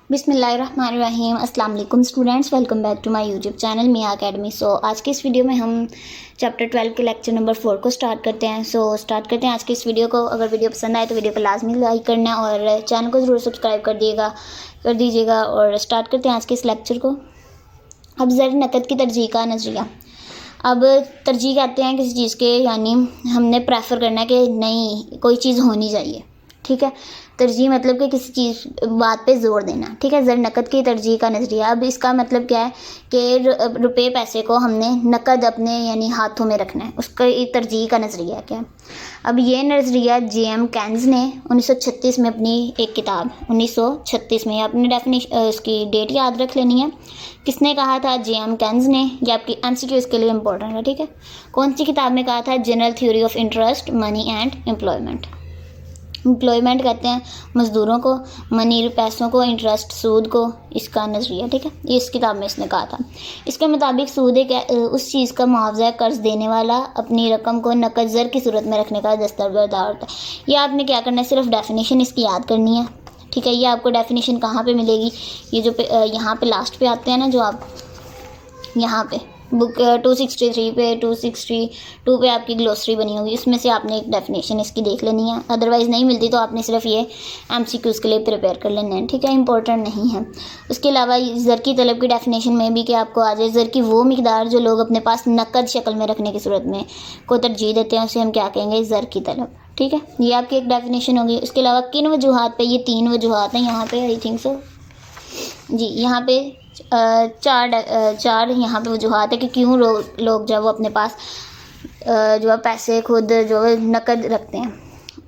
बिस्मिल्लाहिर्रहमानिर्रहीम। अस्सलाम वालेकुम students, welcome back to my YouTube channel Miya academy. So आज के इस वीडियो में हम चैप्टर 12 के लेक्चर नंबर 4 को स्टार्ट करते हैं। स्टार्ट करते हैं आज की इस वीडियो को। अगर वीडियो पसंद आए तो वीडियो को लाजमी लाइक करना है और चैनल को ज़रूर सब्सक्राइब कर दीजिएगा। और स्टार्ट करते हैं आज के इस लेक्चर को। अब ज़र नकद की तरजीह का नज़रिया। अब तरजीह कहते हैं किसी चीज़ के, यानी हमने प्रेफर करना है कि नहीं कोई चीज़ होनी चाहिए, ठीक है। तरजीह मतलब कि किसी चीज़ बात पे जोर देना, ठीक है। ज़र नकद की तरजीह का नज़रिया। अब इसका मतलब क्या है कि रुपए पैसे को हमने नकद अपने यानी हाथों में रखना है, उसका तरजीह का नज़रिया क्या है। अब ये नज़रिया जे.एम. केन्स ने 1936 में अपनी एक किताब 1936 में, अपनी डेफिनेशन उसकी डेट याद रख लेनी है। किसने कहा था? जे.एम. केन्स ने। ये आपकी एमसीक्यूज़ के लिए इंपॉर्टेंट है, ठीक है। कौन सी किताब में कहा था? General theory of interest, money and employment. Employment कहते हैं मज़दूरों को, मनी पैसों को, इंटरेस्ट सूद को, इसका नज़रिया, ठीक है। ये इस किताब में इसने कहा था। इसके मुताबिक सूद एक उस चीज़ का मुआवजा कर्ज देने वाला अपनी रकम को नकद ज़र की सूरत में रखने का दस्तावेज़दार होता है। ये आपने क्या करना है, सिर्फ डेफिनेशन इसकी याद करनी है, ठीक है। ये आपको डेफिनेशन कहाँ पे मिलेगी? ये जो यहाँ पे लास्ट पे आते हैं ना, जो आप यहाँ पे बुक 263 पे 262 पे आपकी ग्लोसरी बनी होगी, इसमें से आपने एक डेफिनेशन इसकी देख लेनी है। अदरवाइज़ नहीं मिलती तो आपने सिर्फ ये एमसीक्यूज़ के लिए प्रिपेयर कर लेने हैं, ठीक है। इंपॉर्टेंट नहीं है। उसके अलावा ज़र की तलब की डेफिनेशन में भी कि आपको आ जाए, ज़र की वो मिकदार जो लोग अपने पास नकद शक्ल में रखने की सूरत में को तरजीह देते हैं, उसे हम क्या कहेंगे? ज़र की तलब, ठीक है। ये आपकी एक डेफिनेशन होगी। उसके अलावा किन वजूहात पे? ये 3 वजूहात हैं यहाँ पे, आई थिंक सो जी। यहाँ पे चार यहाँ पे वजूहात है कि क्यों लोग जब वो अपने पास जो है पैसे खुद जो है नकद रखते हैं।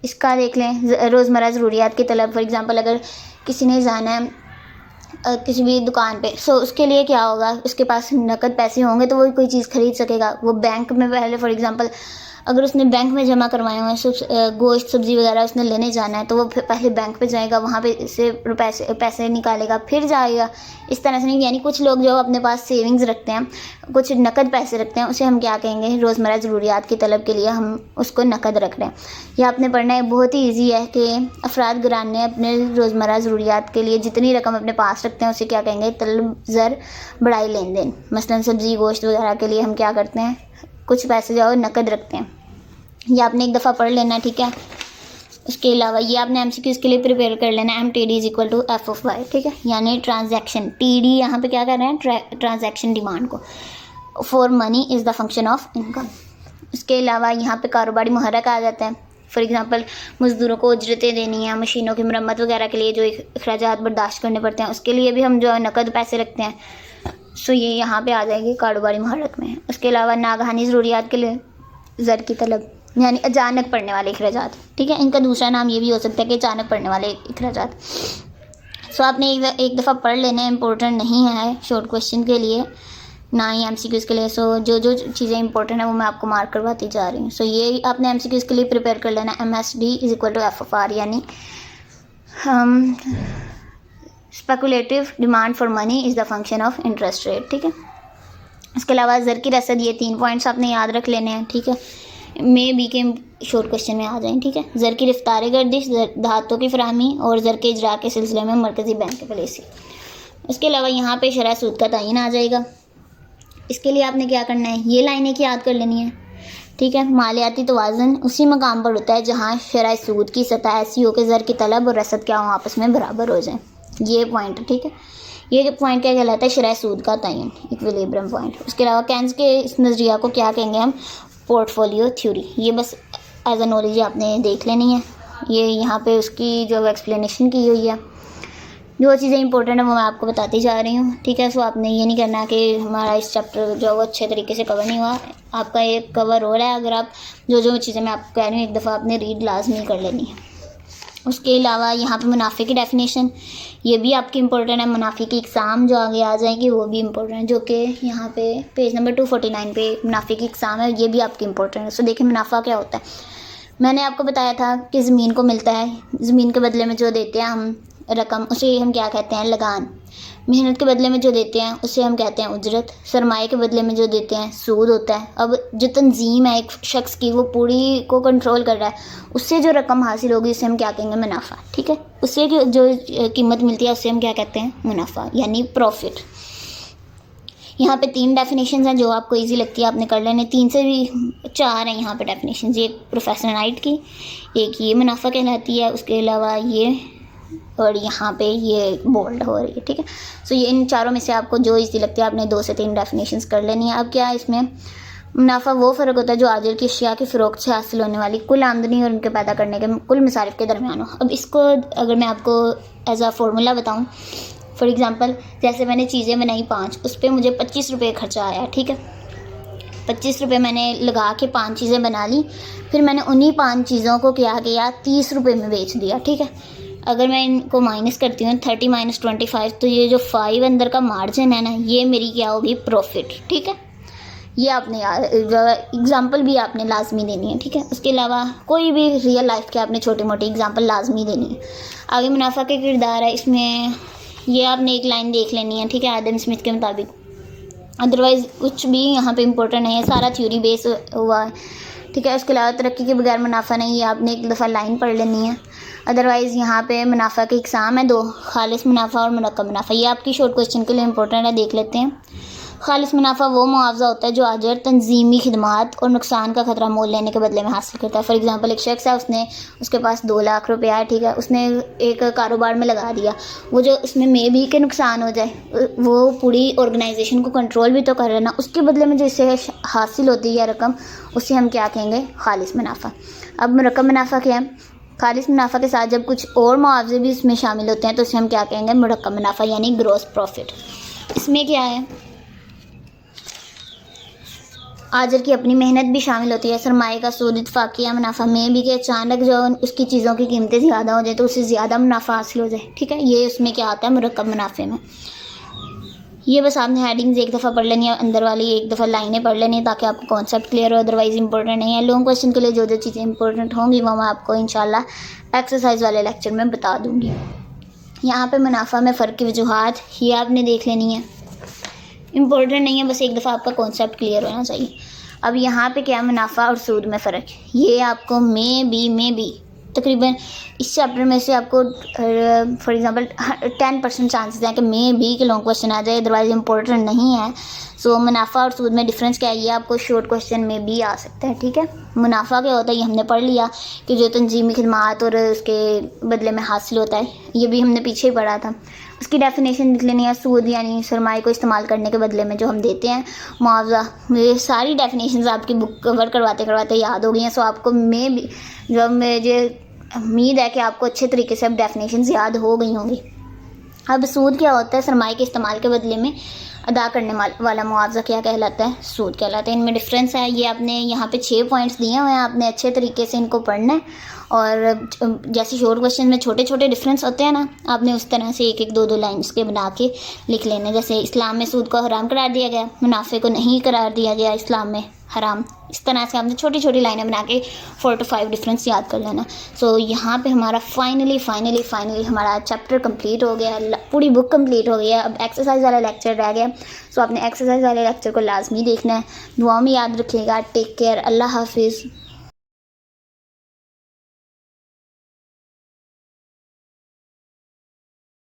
इसका देख लें, रोज़मर्रा ज़रूरियात की तलब। फॉर एग्ज़ाम्पल अगर किसी ने जाना है किसी भी दुकान पे, सो उसके लिए क्या होगा? उसके पास नकद पैसे होंगे तो वो कोई चीज़ खरीद सकेगा। वो बैंक में पहले फॉर एग्ज़ाम्पल अगर उसने बैंक में जमा करवाए हुए हैं गोश्त सब्ज़ी वगैरह उसने लेने जाना है, तो वो पहले बैंक पे जाएगा, वहाँ पे से पैसे निकालेगा, फिर जाएगा। इस तरह से नहीं, यानी कुछ लोग जो अपने पास सेविंग्स रखते हैं, कुछ नकद पैसे रखते हैं, उसे हम क्या कहेंगे? रोज़मर्रा ज़रूरियात की तलब के लिए हम उसको नकद रख रहे हैं। यह आपने पढ़ना है, बहुत ही ईजी है कि अफराद घराने ने अपने रोज़मर्रा ज़रूरियात के लिए जितनी रकम अपने पास रखते हैं उसे क्या कहेंगे? तलब ज़र बढ़ाई लेन देन। मसलन सब्ज़ी गोश्त वगैरह के लिए हम क्या करते हैं? कुछ पैसे जो नकद रखते हैं। ये आपने एक दफ़ा पढ़ लेना, ठीक है। उसके अलावा ये आपने एमसीक्यूज़ के लिए प्रिपेयर कर लेना, MTD = F(y), ठीक है। यानी ट्रांजैक्शन, TD यहाँ पे क्या कर रहे हैं? ट्रांजैक्शन डिमांड को। For money is the function of income. उसके अलावा यहाँ पे कारोबारी मुहर्रक आ जाता है। फॉर एग्ज़ाम्पल मज़दूरों को उजरतें देनी है, मशीनों की मरम्मत वगैरह के लिए जो अखराजात बर्दाश्त करने पड़ते हैं, उसके लिए भी हम जो नकद पैसे रखते हैं। सो ये यहाँ पे आ जाएगी कारोबारी मुहर्रक में। उसके अलावा नागहानी ज़रूरियात के लिए ज़र की तलब, यानी अचानक पड़ने वाले अखराजात, ठीक है। इनका दूसरा नाम ये भी हो सकता है कि अचानक पड़ने वाले अखराजात। सो आपने एक दफ़ा पढ़ लेना, इंपॉर्टेंट नहीं है शॉर्ट क्वेश्चन के लिए, ना ही एमसीक्यूज़ के लिए। सो जो चीज़ें इंपॉर्टेंट है वो मैं आपको मार्क करवाती जा रही हूँ। सो ये आपने एमसीक्यूज़ के लिए प्रिपेयर कर लेना, MSD = F(r), यानी speculative demand for money is the function of interest rate, ठीक है। इसके अलावा ज़र की रसद, ये 3 पॉइंट्स आपने याद रख लेने हैं, ठीक है। मे बी के शॉर्ट क्वेश्चन में आ जाएं, ठीक है। ज़र की रफ्तार गर्दिश, धातों की फराहमी और ज़र के इजरा के सिलसिले में मरकज़ी बैंक की पॉलिसी। उसके अलावा यहाँ पे शरह सूद का तयन आ जाएगा। इसके लिए आपने क्या करना है? ये लाइनें की याद कर लेनी है, ठीक है। मालियाती तवाज़ुन उसी मकाम पर होता है जहाँ शरह सूद की सतह ऐसी हो कि ज़र की तलब और रसद क्या हो आपस में बराबर हो जाए। ये पॉइंट, ठीक है। ये पॉइंट क्या कहलाता है? शरह सूद का तयन, इक्विलिब्रियम पॉइंट। उसके अलावा केन्स के इस नज़रिया को क्या कहेंगे हम? Portfolio theory. ये बस एज अ नॉलेज आपने देख लेनी है। ये यहाँ पे उसकी जो एक्सप्लेनेशन की हुई है, जो चीज़ें इंपॉर्टेंट है वो मैं आपको बताती जा रही हूँ, ठीक है। सो आपने ये नहीं करना कि हमारा इस चैप्टर जो है वो अच्छे तरीके से कवर नहीं हुआ, आपका ये कवर हो रहा है। अगर आप जो चीज़ें मैं आपको कह रही हूँ एक दफ़ा आपने रीड लाजमी कर लेनी है। उसके अलावा यहाँ पे मुनाफे की डेफिनेशन, ये भी आपकी इंपॉर्टेंट है। मुनाफे की इकसाम जो आगे आ जाएगी वो भी इंपॉर्टेंट है, जो कि यहाँ पे पेज नंबर 249 पे मुनाफे की इकसाम है, ये भी आपकी इंपॉर्टेंट है। सो देखिए मुनाफा क्या होता है। मैंने आपको बताया था कि ज़मीन को मिलता है, ज़मीन के बदले में जो देते हैं हम रकम उसे हम क्या कहते हैं, लगान। मेहनत के बदले में जो देते हैं उसे हम कहते हैं उजरत। सरमाए के बदले में जो देते हैं सूद होता है। अब जो तंजीम है एक शख्स की, वो पूरी को कंट्रोल कर रहा है, उससे जो रकम हासिल होगी उसे हम क्या कहेंगे, मुनाफा। ठीक है, उससे जो कीमत मिलती है उसे हम क्या कहते हैं, मुनाफा यानी प्रॉफिट। यहाँ पे 3 डेफिनेशन हैं जो आपको इजी लगती है आपने कर लेने। 3 से भी 4 हैं यहाँ पे डेफिनेशन। एक प्रोफेसर नाइट की, एक ये मुनाफा कहलाती है, उसके अलावा ये, और यहाँ पे ये बोल्ड हो रही है। ठीक है, सो ये इन चारों में से आपको जो इजी लगती है आपने 2 से 3 डेफिनेशंस कर लेनी है। अब क्या है इसमें, मुनाफा वो फ़र्क होता है जो आजिर की अशिया की फ़रोख्त से हासिल होने वाली कुल आमदनी और उनके पैदा करने के कुल मसारिफ के दरमियान हो। अब इसको अगर मैं आपको एज अ फार्मूला बताऊँ, फॉर एग्ज़ाम्पल जैसे मैंने चीज़ें बनाई 5, उस पर मुझे 25 रुपये खर्चा आया। ठीक है, 25 रुपये मैंने लगा के 5 चीज़ें बना ली, फिर मैंने उन्हीं 5 चीज़ों को क्या किया, 30 रुपये में बेच दिया। ठीक है, अगर मैं इनको माइनस करती हूँ 30 - 25, तो ये जो 5 अंदर का मार्जिन है ना, ये मेरी क्या होगी, प्रॉफिट। ठीक है, ये आपने एग्जांपल भी आपने लाजमी देनी है। ठीक है, उसके अलावा कोई भी रियल लाइफ के आपने छोटी मोटी एग्जांपल लाजमी देनी है। आगे मुनाफा के किरदार है, इसमें ये आपने एक लाइन देख लेनी है। ठीक है, आदम स्मिथ के मुताबिक, अदरवाइज़ कुछ भी यहाँ पे इम्पोर्टेंट नहीं है, सारा थ्योरी बेस हुआ है। ठीक है, उसके अलावा तरक्की के बगैर मुनाफा नहीं, ये आपने एक दफ़ा लाइन पढ़ लेनी है। अदरवाइज़ यहाँ पे मुनाफा के इकसाम है 2, खालिस मुनाफा और मुरक्कब मुनाफा। ये आपकी शॉर्ट क्वेश्चन के लिए इंपॉर्टेंट है, देख लेते हैं। खालिस मुनाफा वो मुआवजा होता है जो आजर तंजीमी खिदमात और नुकसान का खतरा मोल लेने के बदले में हासिल करता है। फॉर एग्जांपल एक शख्स है, उसके पास 2 लाख रुपया है। ठीक है, उसने एक कारोबार में लगा दिया, वो जो उसमें मे भी के नुकसान हो जाए, वो पूरी ऑर्गेनाइजेशन को कंट्रोल भी तो कर रहा है ना, उसके बदले में जो इससे हासिल होती है रकम, उसे हम क्या कहेंगे, खालिस मुनाफा। अब मुरक्कब मुनाफा क्या है, खालिस मुनाफा के साथ जब कुछ और मुआवजे भी इसमें शामिल होते हैं तो उसे हम क्या कहेंगे, मुरक्कब मुनाफा यानी ग्रॉस प्रॉफिट। इसमें क्या है, आजर की अपनी मेहनत भी शामिल होती है, सरमाए का सूद, इत्फाकिया मुनाफा में भी कि अचानक जो उसकी चीज़ों की कीमतें ज़्यादा हो जाए तो उससे ज़्यादा मुनाफा हासिल हो जाए। ठीक है, ये उसमें क्या आता है, मुरक्कब मुनाफे में। ये बस आपने हेडिंग्स एक दफ़ा पढ़ लेनी है, अंदर वाली एक दफ़ा लाइनें पढ़ लेनी है ताकि आपको कॉन्सेप्ट क्लियर हो, अदरवाइज़ इंपॉर्टेंट नहीं है। लॉन्ग क्वेश्चन के लिए जो जो चीज़ें इंपॉर्टेंट होंगी वो मैं आपको इंशाल्लाह एक्सरसाइज वाले लेक्चर में बता दूँगी। यहाँ पे मुनाफा में फ़र्क की वजूहात ये आपने देख लेनी है, इम्पोर्टेंट नहीं है, बस एक दफ़ा आपका कॉन्सेप्ट क्लियर होना चाहिए। अब यहाँ पे क्या, मुनाफा और सूद में फ़र्क, ये आपको में भी तकरीबन इस चैप्टर में से आपको फॉर एग्जांपल 10% चांसेस हैं कि में भी के लॉन्ग क्वेश्चन आ जाए, अदरवाइज इंपॉर्टेंट नहीं है। सो मुनाफा और सूद में डिफरेंस क्या है, ये आपको शॉर्ट क्वेश्चन में भी आ सकता है। ठीक है, मुनाफा क्या होता है ये हमने पढ़ लिया कि जो तंजीमी खिदमात और उसके बदले में हासिल होता है, ये भी हमने पीछे ही पढ़ा था। उसकी डेफिनेशन लिख लेनी है, सूद यानी सरमाए को इस्तेमाल करने के बदले में जो हम देते हैं मुआवजा। ये सारी डेफिनेशंस आपकी बुक कवर करवाते करवाते याद हो गई हैं। सो आपको में भी जो मुझे उम्मीद है कि आपको अच्छे तरीके से अब डेफिनेशंस याद हो गई होंगी। अब सूद क्या होता है, सरमाए के इस्तेमाल के बदले में अदा करने वाला मुआवजा क्या कहलाता है, सूद कहलाता है। इनमें डिफरेंस है, ये आपने यहाँ पे 6 पॉइंट्स दिए हुए हैं, आपने अच्छे तरीके से इनको पढ़ना है। और जैसे शॉर्ट क्वेश्चन में छोटे छोटे डिफरेंस होते हैं ना, आपने उस तरह से एक एक 2 लाइन्स के बना के लिख लेने। जैसे इस्लाम में सूद को हराम करार दिया गया, मुनाफे को नहीं करार दिया गया इस्लाम में हराम। इस तरह से आपने छोटी छोटी लाइनें बना के 4 to 5 डिफरेंस याद कर लेना। सो यहाँ पे हमारा फाइनली हमारा चैप्टर कंप्लीट हो गया, पूरी बुक कंप्लीट हो गई है। अब एक्सरसाइज वाला लेक्चर रह गया, सो आपने एक्सरसाइज वाले लेक्चर को लाजमी देखना है। दुआओं में याद रखिएगा। टेक केयर, अल्लाह हाफिज़।